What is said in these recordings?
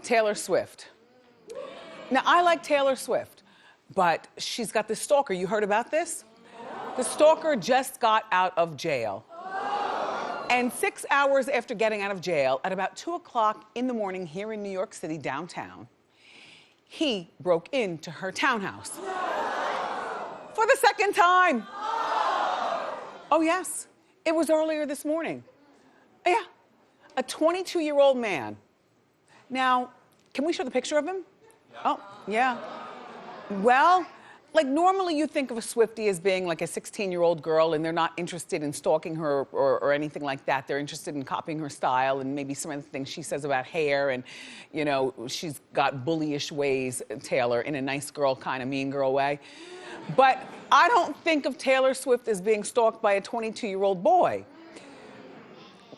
Taylor Swifт. Now, I like Taylor Swifт, but she's got this stalker. You heard about this? The stalker just got out of jail. And 6 hours after getting out of jail, at about 2 o'clock in the morning here in New York City, downtown, he broke into her townhouse. For the second time. Oh, yes. It was earlier this morning. Yeah. A 22-year-old man. Now, can we show the picture of him? Yeah. Oh, yeah. Well, like normally you think of a Swiftie as being like a 16-year-old girl and they're not interested in stalking her or anything like that. They're interested in copying her style and maybe some of the things she says about hair and, you know, she's got bullyish ways, Taylor, in a nice girl kind of mean girl way. But I don't think of Taylor Swifт as being stalked by a 22-year-old boy.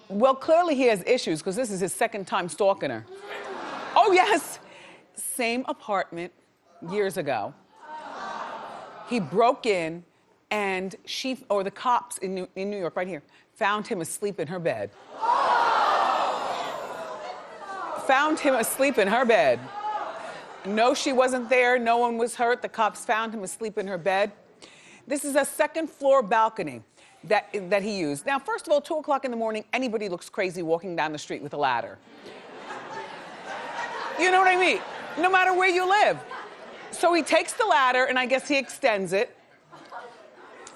Well, clearly he has issues because this is his second time stalking her. Oh, yes. Same apartment years ago. He broke in and the cops in New York, right here, found him asleep in her bed. Found him asleep in her bed. No, she wasn't there. No one was hurt. The cops found him asleep in her bed. This is a second floor balcony that he used. Now, first of all, 2 o'clock in the morning, anybody looks crazy walking down the street with a ladder. You know what I mean? No matter where you live. So he takes the ladder and I guess he extends it.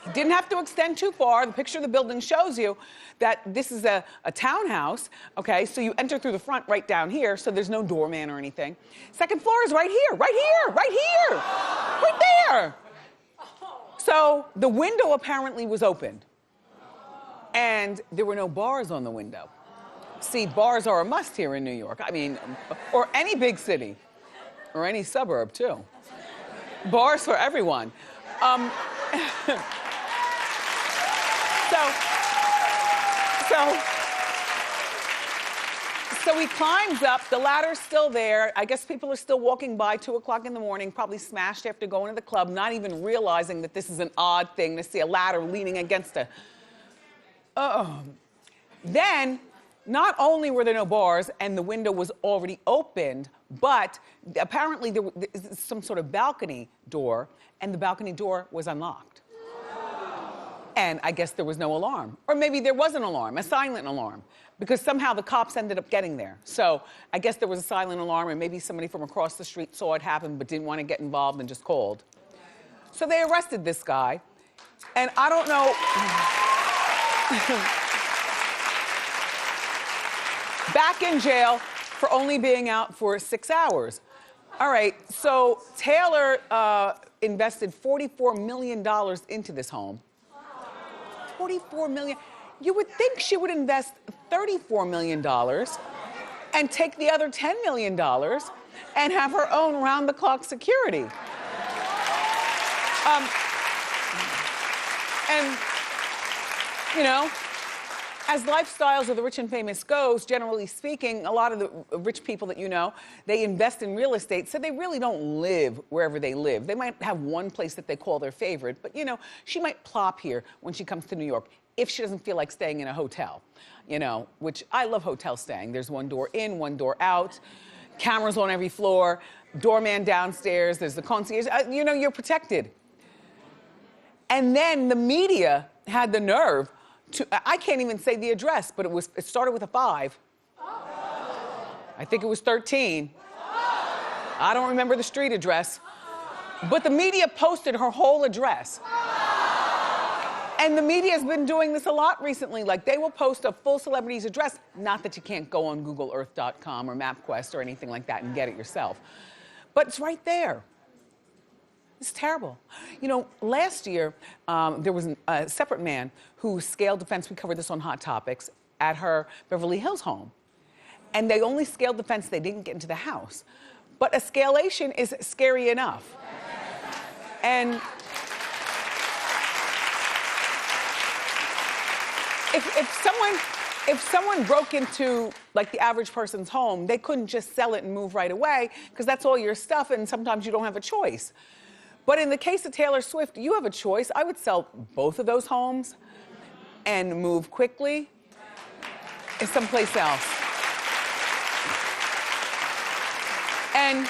He didn't have to extend too far. The picture of the building shows you that this is a townhouse, okay? So you enter through the front right down here, so there's no doorman or anything. Second floor is right here, right here, right here, right there. So the window apparently was opened and there were no bars on the window. See, bars are a must here in New York. I mean, or any big city or any suburb too. Bars for everyone. So he climbs up, the ladder's still there. I guess people are still walking by 2 o'clock in the morning, probably smashed after going to the club, not even realizing that this is an odd thing to see a ladder leaning against a... Then, not only were there no bars and the window was already opened, but apparently there was some sort of balcony door and the balcony door was unlocked. And I guess there was no alarm. Or maybe there was an alarm, a silent alarm, because somehow the cops ended up getting there. So I guess there was a silent alarm and maybe somebody from across the street saw it happen but didn't want to get involved and just called. So they arrested this guy. And I don't know... Back in jail for only being out for 6 hours. All right, so Taylor invested $44 million into this home. $44 million. You would think she would invest $34 million and take the other $10 million and have her own round-the-clock security. And, you know, as lifestyles of the rich and famous goes, generally speaking, a lot of the rich people that you know, they invest in real estate, so they really don't live wherever they live. They might have one place that they call their favorite, but you know, she might plop here when she comes to New York if she doesn't feel like staying in a hotel, you know, which I love hotel staying. There's one door in, one door out, cameras on every floor, doorman downstairs, there's the concierge, you know, you're protected. And then the media had the nerve I can't even say the address, but it started with a 5. I think it was 13. I don't remember the street address. But the media posted her whole address. And the media has been doing this a lot recently. Like, they will post a full celebrity's address. Not that you can't go on GoogleEarth.com or MapQuest or anything like that and get it yourself. But it's right there. It's terrible. You know, last year, there was a separate man who scaled the fence, we covered this on Hot Topics, at her Beverly Hills home. And they only scaled the fence, they didn't get into the house. But escalation is scary enough. And if someone broke into, like, the average person's home, they couldn't just sell it and move right away, because that's all your stuff, and sometimes you don't have a choice. But in the case of Taylor Swifт, you have a choice. I would sell both of those homes and move quickly someplace else. And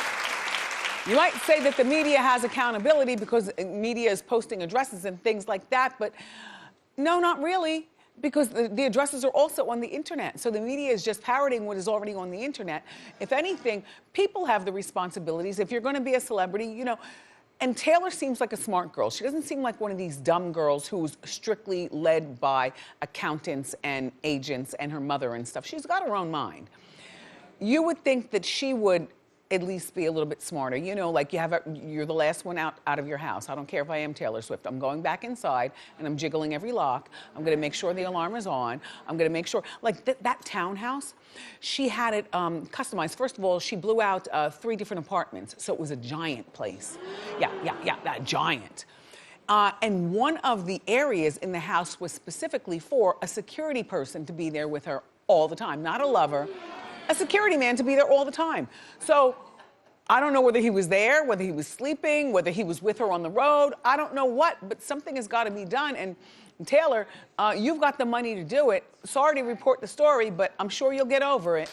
you might say that the media has accountability because media is posting addresses and things like that, but no, not really, because the addresses are also on the internet. So the media is just parroting what is already on the internet. If anything, people have the responsibilities. If you're gonna be a celebrity, you know, and Taylor seems like a smart girl. She doesn't seem like one of these dumb girls who's strictly led by accountants and agents and her mother and stuff. She's got her own mind. You would think that she would at least be a little bit smarter. You know, like you're the last one out of your house. I don't care if I am Taylor Swift. I'm going back inside and I'm jiggling every lock. I'm gonna make sure the alarm is on. I'm gonna make sure, like that townhouse, she had it customized. First of all, she blew out 3 different apartments, so it was a giant place. Yeah, that giant. And one of the areas in the house was specifically for a security person to be there with her all the time, not a lover. A security man to be there all the time. So I don't know whether he was there, whether he was sleeping, whether he was with her on the road. I don't know what, but something has got to be done. And Taylor, you've got the money to do it. Sorry to report the story, but I'm sure you'll get over it.